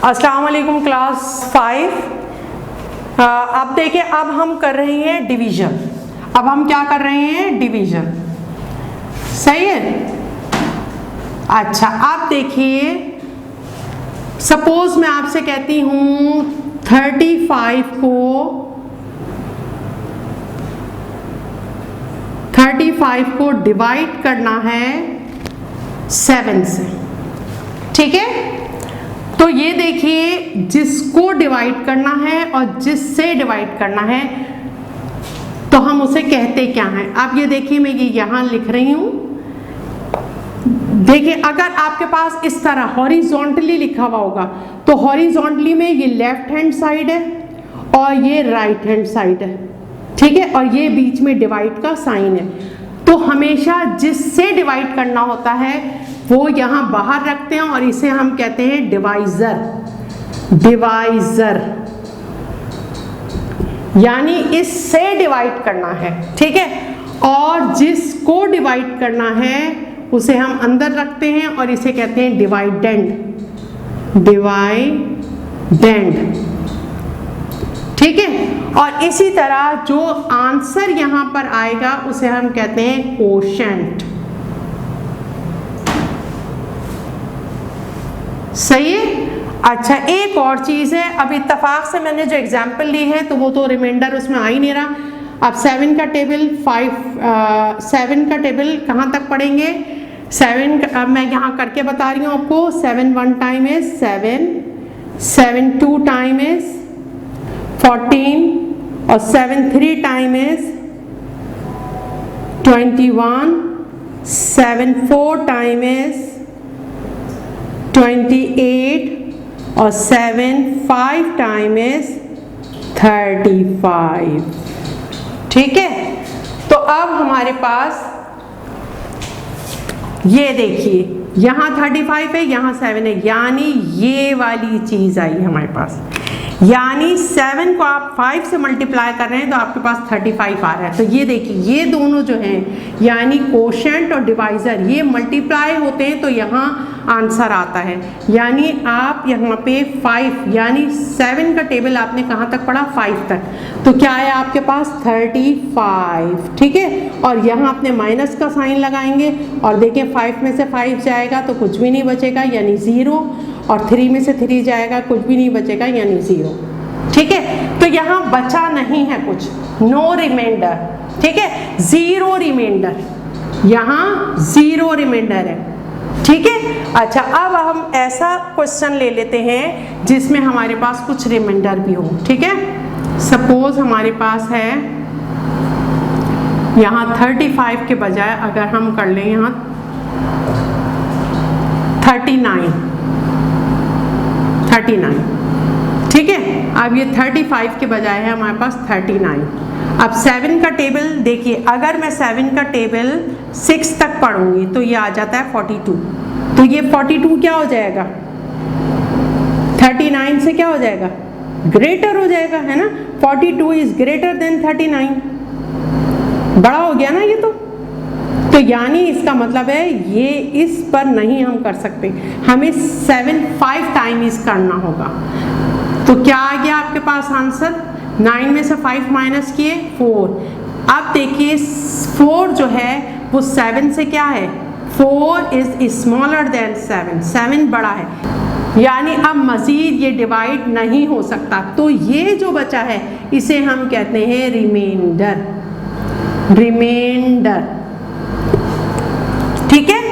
अस्सलाम वालेकुम क्लास 5। अब देखिए, अब हम कर रहे हैं डिवीजन। अब हम क्या कर रहे हैं? डिवीजन। सही है। अच्छा, अब देखिए, सपोज मैं आपसे कहती हूं 35 को डिवाइड करना है 7 से। ठीक है, तो ये देखिए, जिसको डिवाइड करना है और जिससे डिवाइड करना है तो हम उसे कहते क्या हैं। आप ये देखिए, मैं ये यहां लिख रही हूं। देखिए, अगर आपके पास इस तरह हॉरिजॉन्टली लिखा हुआ होगा तो हॉरिजॉन्टली में ये लेफ्ट हैंड साइड है और ये राइट हैंड साइड है। ठीक है, और ये बीच में डिवाइड का साइन है। तो हमेशा जिससे डिवाइड करना होता है वो यहां बाहर रखते हैं और इसे हम कहते हैं डिवाइजर। डिवाइजर यानी इससे डिवाइड करना है। ठीक है, और जिसको डिवाइड करना है उसे हम अंदर रखते हैं और इसे कहते हैं डिवाइडेंड। डिवाइडेंड। ठीक है, और इसी तरह जो आंसर यहां पर आएगा उसे हम कहते हैं कोशेंट। सही है। अच्छा, एक और चीज है, अब इत्तेफाक से मैंने जो एग्जाम्पल ली है तो वो तो रिमाइंडर उसमें आ ही नहीं रहा। अब 7 का टेबल 7 का टेबल कहाँ तक पढ़ेंगे? 7 अब मैं यहाँ करके बता रही हूँ आपको। 7 1 टाइम इज 7, 7 2 टाइम इज 14 और 7 3 टाइम इज 21, 7 4 टाइम इज 28 और 7 5 टाइम इज 35। ठीक है, तो अब हमारे पास ये देखिए, यहां 35 है, यहां 7 है, यानी ये वाली चीज आई हमारे पास। यानी 7 को आप 5 से मल्टीप्लाई कर रहे हैं तो आपके पास 35 आ रहा है। तो ये देखिए, ये दोनों जो हैं यानी कोशेंट और डिवाइजर, ये मल्टीप्लाई होते हैं तो यहाँ आंसर आता है। यानी आप यहाँ पे 5 यानी 7 का टेबल आपने कहाँ तक पढ़ा? 5 तक। तो क्या है आपके पास? 35। ठीक है, और यहाँ अपने माइनस का साइन लगाएंगे और देखिए 5 में से 5 जाएगा तो कुछ भी नहीं बचेगा यानी 0, और 3 में से 3 जाएगा, कुछ भी नहीं बचेगा यानी 0। ठीक है, तो यहाँ बचा नहीं है कुछ, नो रिमाइंडर। ठीक है, 0 रिमाइंडर, यहाँ 0 रिमाइंडर है। ठीक है, अच्छा, अब हम ऐसा क्वेश्चन ले लेते हैं जिसमें हमारे पास कुछ रिमाइंडर भी हो। ठीक है, सपोज हमारे पास है यहाँ 35 के बजाय अगर हम कर लें यहाँ 39। ठीक है, अब ये 35 के बजाय है हमारे पास 39। अब 7 का टेबल देखिए, अगर मैं 7 का टेबल 6 तक पढ़ूंगी तो ये आ जाता है 42। तो ये 42 क्या हो जाएगा? 39 से क्या हो जाएगा? ग्रेटर हो जाएगा, है ना। 42 इज ग्रेटर देन 39। बड़ा हो गया ना ये तो यानी इसका मतलब है ये इस पर नहीं हम कर सकते, हमें 7 5 टाइम इस करना होगा। तो क्या आ गया आपके पास आंसर? 9 में से 5 माइनस किए 4। अब देखिए 4 जो है वो 7 से क्या है? 4 इज स्मॉलर देन 7। 7 बड़ा है, यानी अब मजीद ये डिवाइड नहीं हो सकता। तो ये जो बचा है इसे हम कहते हैं रिमाइंडर। रिमाइंडर। ठीक है,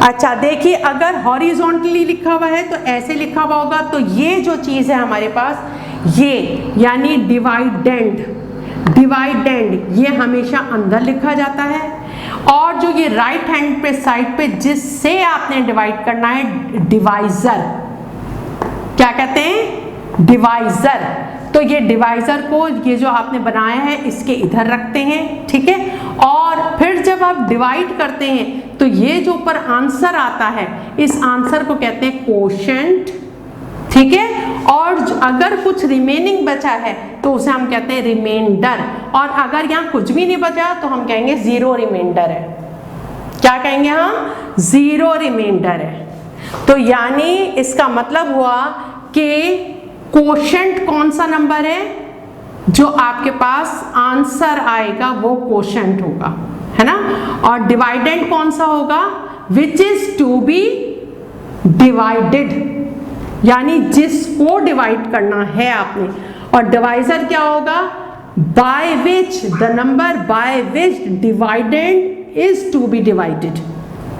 अच्छा देखिए, अगर हॉरिजॉन्टली लिखा हुआ है तो ऐसे लिखा हुआ होगा। तो ये जो चीज है हमारे पास, ये यानी डिवाइडेंड। डिवाइडेंड ये हमेशा अंदर लिखा जाता है, और जो ये राइट हैंड पे साइड पे जिससे आपने डिवाइड करना है, डिवाइजर। क्या कहते हैं? डिवाइजर। तो ये डिवाइजर को, ये जो आपने बनाया है, इसके इधर रखते हैं। ठीक है, और फिर जब आप डिवाइड करते हैं तो ये जो ऊपर आंसर आता है, इस आंसर को कहते हैं कोशेंट। ठीक है, और अगर कुछ रिमेनिंग बचा है तो उसे हम कहते हैं रिमाइंडर, और अगर यहाँ कुछ भी नहीं बचा तो हम कहेंगे 0 रिमाइंडर है। क्या कहेंगे हम? 0 रिमाइंडर है। तो यानी इसका मतलब हुआ कि कोशेंट कौन सा नंबर है, जो आपके पास आंसर आएगा वो कोशेंट होगा, है ना। और डिवाइडेंड कौन सा होगा, which is to be divided, यानी जिसको डिवाइड करना है आपने। और डिवाइजर क्या होगा, by which the number by which dividend is to be divided,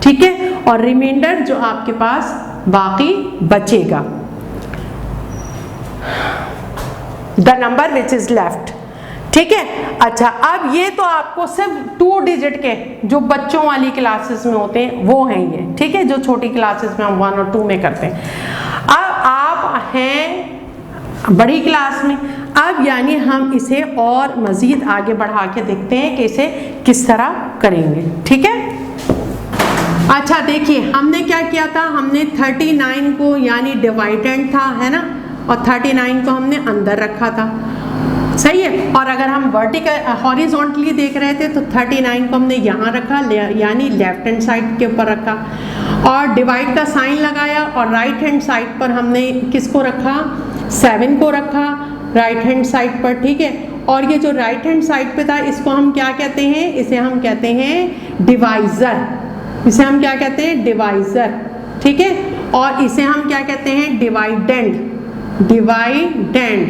ठीक है। और रिमाइंडर जो आपके पास बाकी बचेगा, the number which is left, ठीक है। अच्छा, अब ये तो आपको सिर्फ 2 डिजिट के जो बच्चों वाली क्लासेस में होते हैं वो हैं ये, ठीक है, जो छोटी क्लासेस में हम 1 और 2 में करते हैं। अब आप हैं बड़ी क्लास में, अब यानी हम इसे और मजीद आगे बढ़ा के देखते हैं कि इसे किस तरह करेंगे, ठीक है। अच्छा देखिए, हमने क्या किया था, हमने 39 को यानी डिवाइडेंड था, है ना, और 39 को हमने अंदर रखा था, सही है। और अगर हम वर्टिकल हॉरिजॉन्टली देख रहे थे तो 39 को हमने यहाँ रखा, यानी लेफ्ट हैंड साइड के ऊपर रखा, और डिवाइड का साइन लगाया, और राइट हैंड साइड पर हमने किसको रखा, 7 को रखा राइट हैंड साइड पर, ठीक है। और ये जो राइट हैंड साइड पे था इसको हम क्या कहते हैं, इसे हम कहते हैं डिवाइजर, इसे हम क्या कहते हैं, डिवाइजर, ठीक है। और इसे हम क्या कहते हैं, डिवाइडेंड, डिवाइडेंड,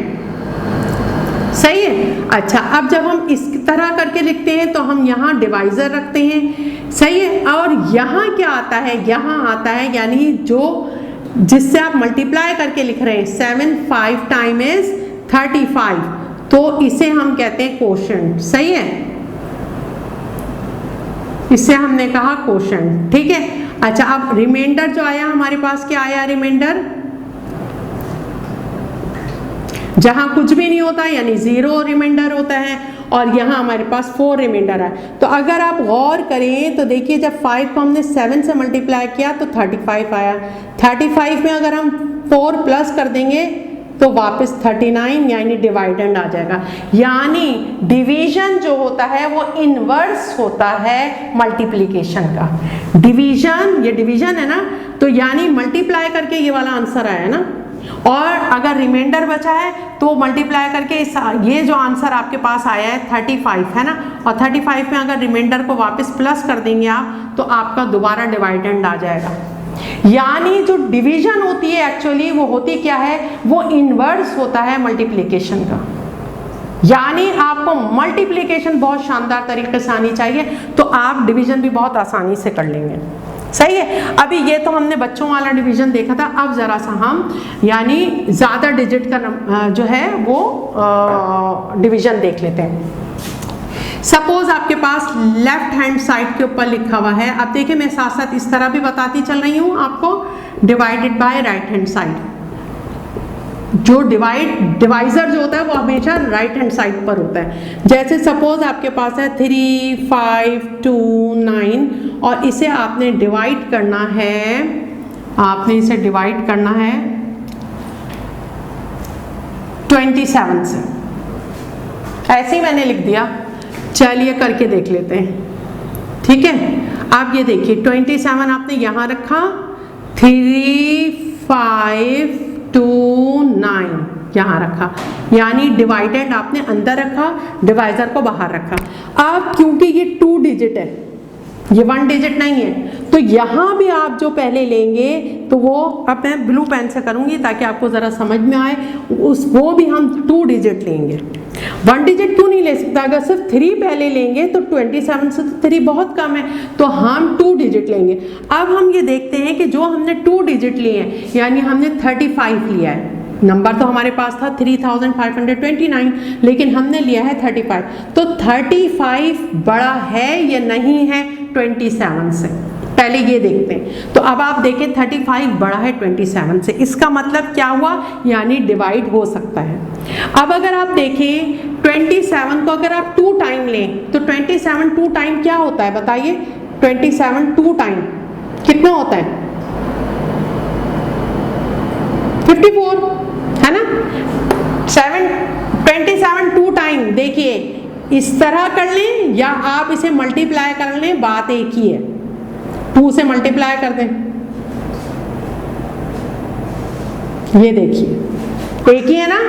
सही है। अच्छा, अब जब हम इस तरह करके लिखते हैं तो हम यहाँ डिवाइजर रखते हैं, सही है। और यहाँ क्या आता है, यहाँ आता है यानी जो जिससे आप मल्टीप्लाई करके लिख रहे हैं, 7 5 टाइम इज 35, तो इसे हम कहते हैं कोशेंट, सही है, इससे हमने कहा कोशेंट, ठीक है। अच्छा, अब रिमाइंडर जो आया हमारे पास, क्या आया रिमाइंडर, जहां कुछ भी नहीं होता यानी 0 रिमाइंडर होता है, और यहाँ हमारे पास 4 रिमाइंडर है। तो अगर आप गौर करें तो देखिए, जब 5 को हमने 7 से मल्टीप्लाई किया तो 35 आया, 35 में अगर हम 4 प्लस कर देंगे तो वापस 39 यानी डिवाइडेंड आ जाएगा। यानी डिवीजन जो होता है वो इनवर्स होता है मल्टीप्लिकेशन का। डिवीजन, ये डिवीजन है ना, तो यानी मल्टीप्लाई करके ये वाला आंसर आया ना, और अगर रिमाइंडर बचा है तो मल्टीप्लाई करके ये जो आंसर आपके पास आया है 35 है ना, और 35 में अगर रिमाइंडर को वापस प्लस कर देंगे आप तो आपका दोबारा डिवाइडेंड आ जाएगा। यानी जो डिवीजन होती है एक्चुअली वो होती क्या है, वो इनवर्स होता है मल्टीप्लिकेशन का। यानी आपको मल्टीप्लिकेशन बहुत शानदार तरीके से आनी चाहिए तो आप डिवीजन भी बहुत आसानी से कर लेंगे, सही है। अभी ये तो हमने बच्चों वाला डिवीजन देखा था, अब जरा सा हम यानी ज़्यादा डिजिट का जो है वो डिवीजन देख लेते हैं। सपोज आपके पास लेफ्ट हैंड साइड के ऊपर लिखा हुआ है, अब देखिए मैं साथ साथ इस तरह भी बताती चल रही हूँ आपको, divided by right hand side. जो डिवाइजर जो होता है वो हमेशा राइट हैंड साइड पर होता है। जैसे सपोज आपके पास है 3 5 2 9 और इसे आपने डिवाइड करना है, आपने इसे डिवाइड करना है 27 से, ऐसे ही मैंने लिख दिया। चलिए करके देख लेते हैं, ठीक है। आप ये देखिए 27 आपने यहाँ रखा, 3 5 2 9 यहाँ रखा, यानी डिवाइडेंड आपने अंदर रखा, डिवाइजर को बाहर रखा। अब क्योंकि ये 2 डिजिट है, ये 1 डिजिट नहीं है, तो यहाँ भी आप जो पहले लेंगे तो वो अब मैं ब्लू पेन से करूँगी ताकि आपको ज़रा समझ में आए, वो भी हम 2 डिजिट लेंगे। 1 डिजिट क्यों नहीं ले सकता, अगर सिर्फ 3 पहले लेंगे तो 27 से तो 3 बहुत कम है, तो हम 2 डिजिट लेंगे। अब हम ये देखते हैं कि जो हमने 2 डिजिट लिए हैं, यानी हमने 35 लिया है, नंबर तो हमारे पास था 3529, लेकिन हमने लिया है 35, तो 35 बड़ा है या नहीं है 27 से, पहले ये देखते हैं। तो अब आप देखें 35 बड़ा है 27 से, इसका मतलब क्या हुआ, यानी डिवाइड हो सकता है। अब अगर आप देखें 27 को अगर आप 2 टाइम लें तो 27 2 टाइम क्या होता है बताइए, 27 2 टाइम कितना होता है, 54 है ना। 27 2 टाइम, देखिए इस तरह कर लें या आप इसे मल्टीप्लाई कर लें, बात एक ही है, 2 से मल्टीप्लाई कर दें, ये देखिए एक ही है ना।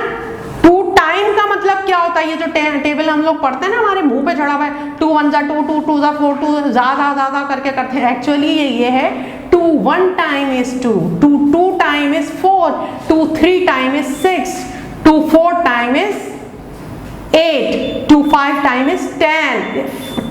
2 टाइम का मतलब क्या होता है, ये जो टेबल हम लोग पढ़ते हैं ना हमारे मुंह पे चढ़ा हुआ है, 2 1 जा 2, 2 2 जा 4, 2 ज्यादा करके करते हैं, एक्चुअली ये है 2 1 time is 2, 2 2 time is 4, 2 3 time is 6, 2 4 time is 8, 2 5 time is 10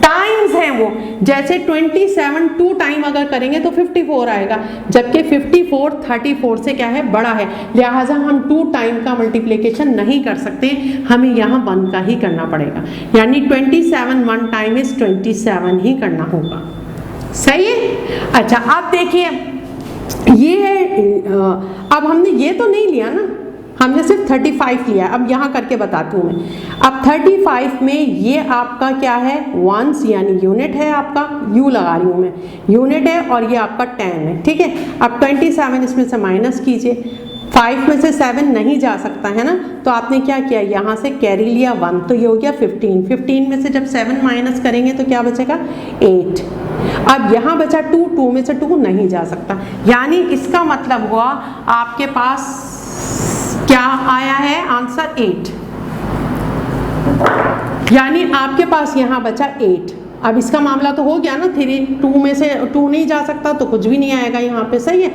times हैं वो। जैसे 27 2 टाइम अगर करेंगे तो 54 आएगा, जबकि 54 34 से क्या है, बड़ा है, लिहाजा हम 2 टाइम का मल्टीप्लिकेशन नहीं कर सकते, हमें यहाँ 1 का ही करना पड़ेगा, यानी 27 1 टाइम इज 27 ही करना होगा। सही है। अच्छा अब देखिए ये है, अब हमने ये तो नहीं लिया ना, हमने सिर्फ 35 लिया। अब यहाँ करके बताती हूँ मैं। अब 35 में ये आपका क्या है, वंस यानी यूनिट है आपका, यू लगा रही हूँ मैं, यूनिट है, और ये आपका 10 है, ठीक है। अब 27 इसमें से माइनस कीजिए, 5 में से 7 नहीं जा सकता है ना, तो आपने क्या किया, यहाँ से कैरी लिया 1, तो ये हो गया 15, 15 में से जब 7 माइनस करेंगे तो क्या बचेगा 8। अब यहाँ बचा 2, 2 में से 2 नहीं जा सकता, यानी इसका मतलब हुआ आपके पास क्या आया है आंसर 8, यानी आपके पास यहाँ बचा 8। अब इसका मामला तो हो गया ना, 3 2 में से 2 नहीं जा सकता तो कुछ भी नहीं आएगा यहाँ पे, सही है।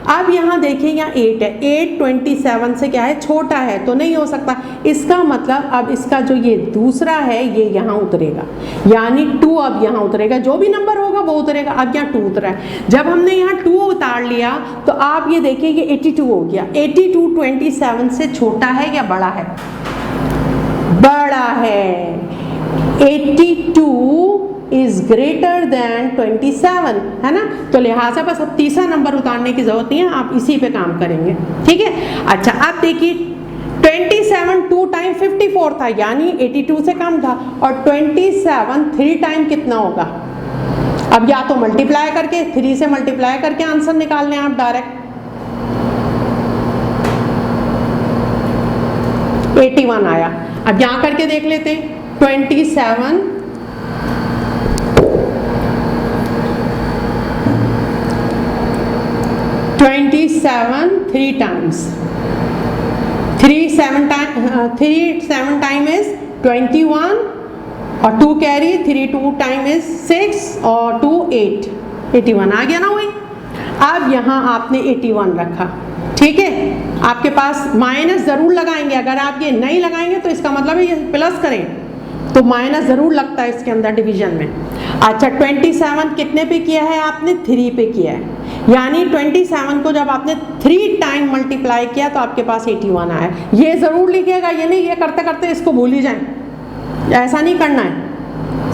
अब यहाँ देखिए यहाँ 8 है, 8 27 से क्या है, छोटा है, तो नहीं हो सकता, इसका मतलब अब इसका जो ये दूसरा है ये यहाँ उतरेगा, यानी 2 अब यहाँ उतरेगा, जो भी नंबर होगा वो उतरेगा। अब यहाँ 2 उतरा है, जब हमने यहाँ 2 उतार लिया तो आप ये देखिए ये 82 हो गया। 82 27 से छोटा है या बड़ा है, बड़ा है, 82 इज ग्रेटर देन 27, है ना, तो लिहाजा बस अब तीसरा नंबर उतारने की जरूरत नहीं है, आप इसी पे काम करेंगे, ठीक है। अच्छा अब देखिए 27 2 टाइम 54 था, यानी 82 से कम था, और 27 3 टाइम कितना होगा, अब या तो मल्टीप्लाई करके 3 से मल्टीप्लाई करके आंसर निकाल लें आप डायरेक्ट, 81 आया। अब यहाँ करके देख लेते हैं, 27 3 times, 3 7 टाइम इज 21, और 2 कैरी, 3 2 टाइम इज 6, और 2 8, 81 आ गया ना वही। अब यहाँ आपने 81 रखा, ठीक है, आपके पास माइनस जरूर लगाएंगे, अगर आप ये नहीं लगाएंगे तो इसका मतलब है ये प्लस करें, तो माइनस जरूर लगता है इसके अंदर डिवीजन में। अच्छा 27 कितने पे किया है आपने, 3 पे किया है, यानी 27 को जब आपने 3 टाइम मल्टीप्लाई किया तो आपके पास 81 आया। ये जरूर लिखिएगा, ये नहीं ये करते करते इसको भूल ही जाएं, ऐसा नहीं करना है,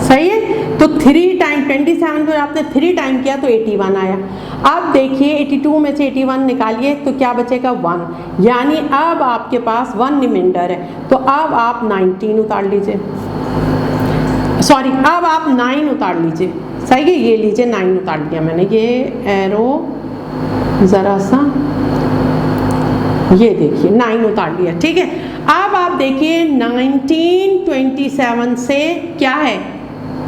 सही है। तो 3 टाइम 27 को आपने 3 टाइम किया तो 81 आया। अब देखिए 82 में से 81 निकालिए तो क्या बचेगा 1, यानी अब आपके पास 1 रिमाइंडर है, तो अब आप 19 उतार लीजिए, सॉरी अब आप 9 उतार लीजिए, सही है, ये लीजिए 9 उतार लिया मैंने, ये एरो जरा सा, ये देखिए 9 उतार लिया, ठीक है। अब आप देखिए 1927 से क्या है,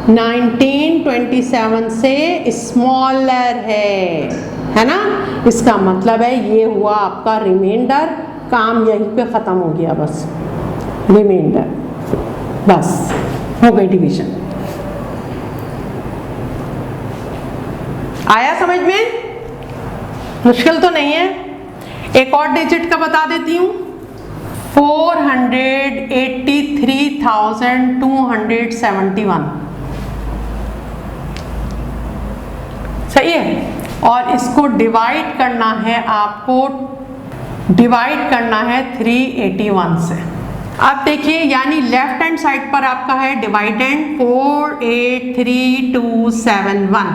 1927 से स्मॉलर है ना, इसका मतलब है ये हुआ आपका रिमाइंडर, काम यहीं पे ख़त्म हो गया, बस रिमाइंडर, बस हो गई डिवीजन। आया समझ में, मुश्किल तो नहीं है। एक और डिजिट का बता देती हूँ, 483,271, सही है, और इसको डिवाइड करना है आपको, डिवाइड करना है 381 से। अब देखिए यानी लेफ्ट हैंड साइड पर आपका है डिवाइडेंड 483271,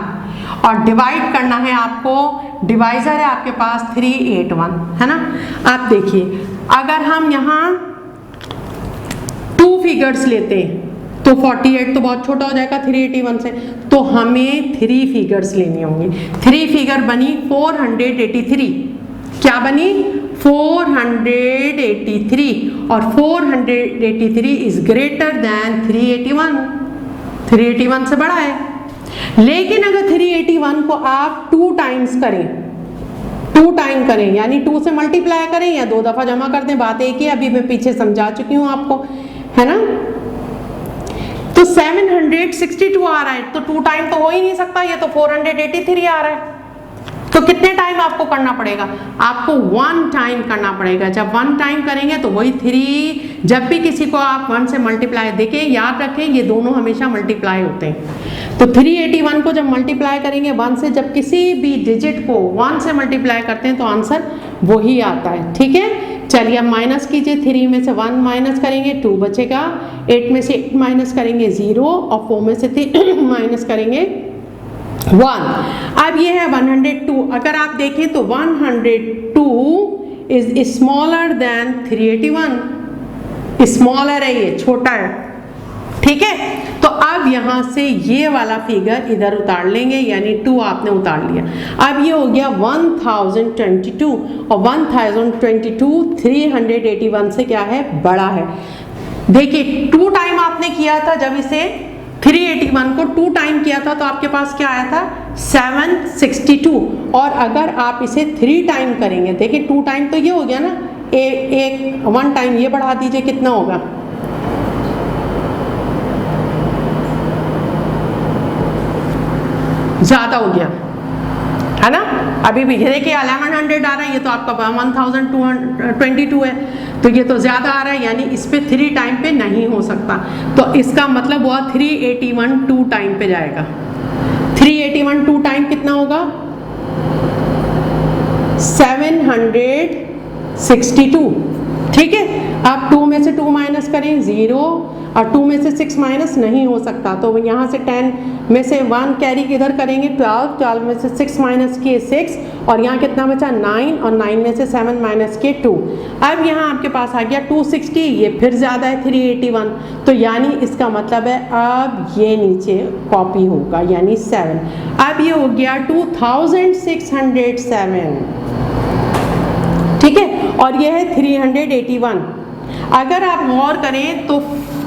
और डिवाइड करना है आपको, डिवाइजर है आपके पास 381, है ना। आप देखिए अगर हम यहाँ 2 फिगर्स लेते हैं तो 48 तो बहुत छोटा हो जाएगा 381 से, तो हमें 3 फिगर्स लेनी होंगी। 3 फिगर बनी 483, क्या बनी 483, और 483 इज ग्रेटर देन 381, 381 से बड़ा है। लेकिन अगर 381 को आप 2 टाइम्स करें, 2 2 टाइम करें यानी 2 से मल्टीप्लाई करें या 2 दफा जमा कर दें, बात एक ही, अभी मैं पीछे समझा चुकी हूँ आपको, है ना। तो 762 आ रहा है, तो 2 टाइम तो हो ही नहीं सकता, ये तो 483 आ रहा है। तो कितने टाइम आपको करना पड़ेगा? आपको 1 टाइम करना पड़ेगा। जब 1 टाइम करेंगे तो वही 3, जब भी किसी को आप 1 से मल्टीप्लाई, देखिए याद रखें ये दोनों हमेशा मल्टीप्लाई होते हैं। तो 381 को जब मल्टीप्लाई करेंगे 1 से, जब किसी भी डिजिट को 1 से मल्टीप्लाई करते हैं तो आंसर वही आता है, ठीक है। चलिए अब माइनस कीजिए, 3 में से 1 माइनस करेंगे 2 बचेगा, 8 में से 8 माइनस करेंगे 0 और 4 में से 3 माइनस करेंगे 1। अब ये है 102। अगर आप देखें तो 102 इज स्मॉलर देन 381, स्मॉलर है, ये छोटा है, ठीक है। तो अब यहां से ये वाला फिगर इधर उतार लेंगे, यानी 2 आपने उतार लिया। अब ये हो गया 1022 और 1022 381 से क्या है, बड़ा है। देखिए 2 टाइम आपने किया था, जब इसे 381 को 2 टाइम किया था तो आपके पास क्या आया था 762, और अगर आप इसे 3 टाइम करेंगे, देखिए 2 टाइम तो ये हो गया ना, एक 1 टाइम ये बढ़ा दीजिए, कितना होगा, ज्यादा हो गया, है ना। अभी भी देखिए 1100 आ रहा है, ये तो आपका 1222 है, तो ये तो ज्यादा आ रहा है, यानी इस पे 3 टाइम पे नहीं हो सकता। तो इसका मतलब हुआ 381 2 टाइम पे जाएगा। 381 2 टाइम कितना होगा, 762, ठीक है। अब 2 में से 2 माइनस करें 0 और 2 में से 6 माइनस नहीं हो सकता, तो यहाँ से 10 में से 1 कैरी किधर करेंगे 12, 12 में से 6 माइनस किए 6 और यहाँ कितना बचा 9 और 9 में से 7 माइनस किए 2। अब यहाँ आपके पास आ गया 260, ये फिर ज़्यादा है 381, तो यानी इसका मतलब है अब ये नीचे कॉपी होगा, यानी 7। अब ये हो गया 2607, ठीक है, और ये है 381। अगर आप गौर करें तो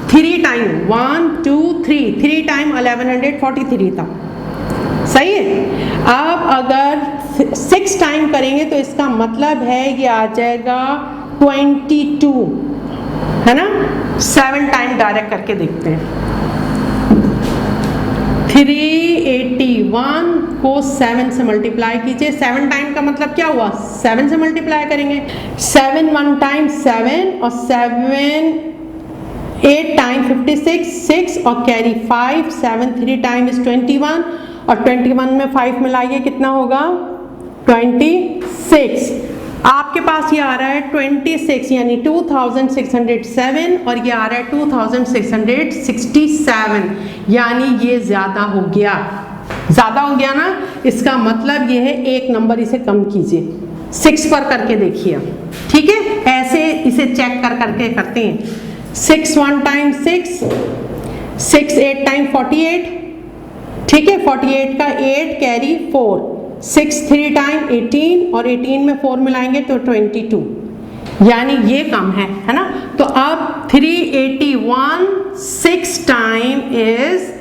3 टाइम 1 2 3 टाइम 1143 था, सही है। अब अगर 6 टाइम करेंगे तो इसका मतलब है ये आ जाएगा 22, है ना। 7 टाइम डायरेक्ट करके देखते हैं। 381 को 7 से मल्टीप्लाई कीजिए, 7 टाइम का मतलब क्या हुआ, 7 से मल्टीप्लाई करेंगे, 7 1 टाइम 7 और 7 8 टाइम 56 6 और कैरी 5, 7 3 टाइम इज 21 और 21 में 5 मिलाइए कितना होगा 26। आपके पास ये आ रहा है 26 यानी 2607 और ये आ रहा है 2667, यानी ये ज्यादा हो गया, ज्यादा हो गया ना। इसका मतलब ये है एक नंबर इसे कम कीजिए, 6 पर करके देखिए, ठीक है। ऐसे इसे चेक कर करके करते हैं। 6 1 टाइम 6, 6 8 टाइम 48, ठीक है, 48 का 8 कैरी 4, 6 3 टाइम 18 और 18 में 4 मिलाएंगे तो 22, यानी ये कम है ना। तो अब 381 6 टाइम इज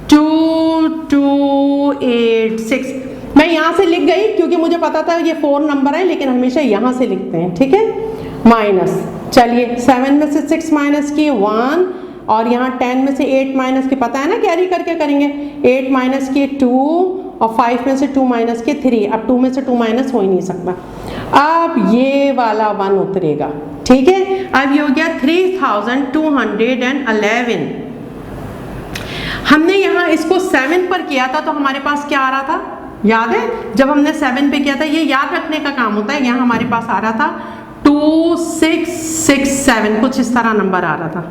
2286। मैं यहाँ से लिख गई क्योंकि मुझे पता था ये 4 नंबर है, लेकिन हमेशा यहाँ से लिखते हैं, ठीक है। माइनस, चलिए 7 में से 6 माइनस किए 1 और यहाँ 10 में से 8 माइनस के, पता है ना कैरी करके करेंगे, 8 माइनस किए 2 और 5 में से 2 माइनस किए 3। अब 2 में से 2 माइनस हो ही नहीं सकता, अब ये वाला 1 उतरेगा, ठीक है। अब ये हो गया 3211। हमने यहाँ इसको 7 पर किया था तो हमारे पास क्या आ रहा था, याद है, जब हमने 7 पे किया था, ये याद रखने का काम होता है। यहाँ हमारे पास आ रहा था 2667, कुछ इस तरह नंबर आ रहा था,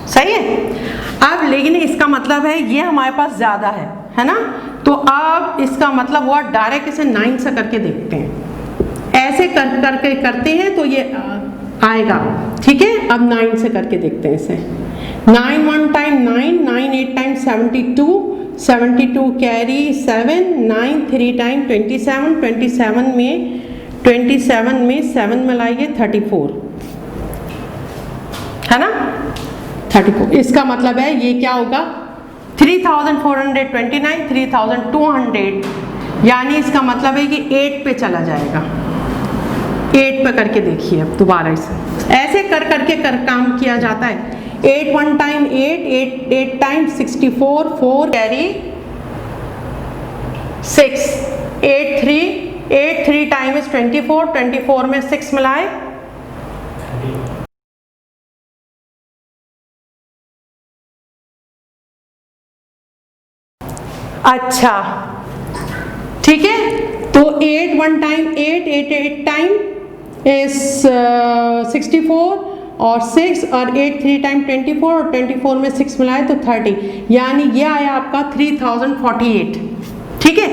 सही है। अब लेकिन इसका मतलब है ये हमारे पास ज्यादा है ना। तो अब इसका मतलब हुआ डायरेक्ट इसे 9 से करके देखते हैं, ऐसे करके करते हैं तो ये आएगा, ठीक है। अब 9 से करके देखते हैं इसे। 9 1 टाइम 9, 9 8 टाइम 72, 72 कैरी 7, 9 3 टाइम 27, 27 में 7 मिलाइए 34, है ना, 34। इसका मतलब है ये क्या होगा 3429, 3200 यानी इसका मतलब है कि 8 पे चला जाएगा। 8 पे करके देखिए अब दोबारा इसे ऐसे कर करके काम किया जाता है। 8 1 time 8 time 64, 4 carry 6, 8 3 time is 24 में 6 मिलाए अच्छा ठीक है। तो 8 1 टाइम 8 टाइम इज 64 और 6 और 8 3 टाइम 24 और 24 में 6 मिलाए तो 30, यानी ये आया आपका 3048। ठीक है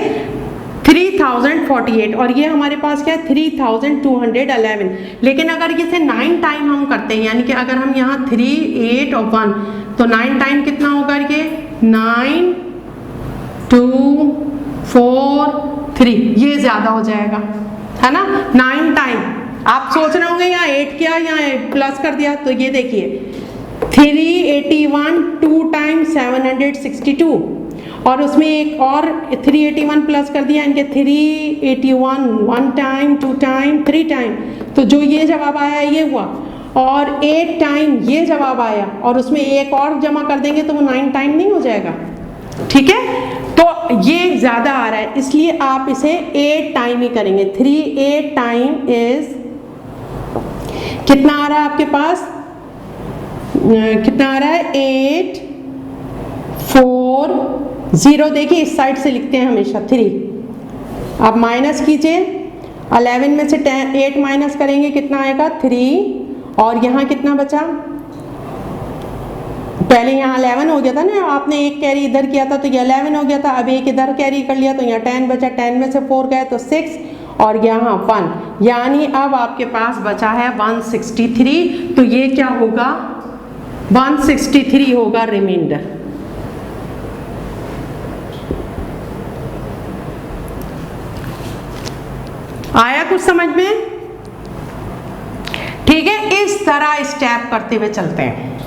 3048 और ये हमारे पास क्या है 3211। लेकिन अगर इसे 9 टाइम हम करते हैं, यानी कि अगर हम यहाँ 3 8 और 1 तो 9 टाइम कितना होगा ये 9 2 4 3, ये ज्यादा हो जाएगा है ना। 9 टाइम आप सोच रहे होंगे यहाँ 8 किया यहाँ प्लस कर दिया, तो ये देखिए 381 2 टाइम 762 और उसमें एक और 381 प्लस कर दिया, इनके 381 1 टाइम 2 टाइम 3 टाइम, तो जो ये जवाब आया ये हुआ। और 8 टाइम ये जवाब आया और उसमें एक और जमा कर देंगे तो वो 9 टाइम नहीं हो जाएगा। ठीक है तो ये ज्यादा आ रहा है इसलिए आप इसे 8 टाइम ही करेंगे। 3 8 टाइम इज कितना आ रहा है आपके पास, कितना आ रहा है 8 4 0। देखिए इस साइड से लिखते हैं हमेशा 3। आप माइनस कीजिए 11 में से 8 माइनस करेंगे कितना आएगा 3 और यहाँ कितना बचा, पहले यहाँ 11 हो गया था ना, आपने एक कैरी इधर किया था तो ये 11 हो गया था, अब एक इधर कैरी कर लिया तो यहाँ 10 बचा, 10 में से 4 गए तो 6 और यहाँ 1, यानी अब आपके पास बचा है 163। तो ये क्या होगा 163 होगा रिमाइंडर। आया कुछ समझ में? ठीक है इस तरह स्टेप करते हुए चलते हैं।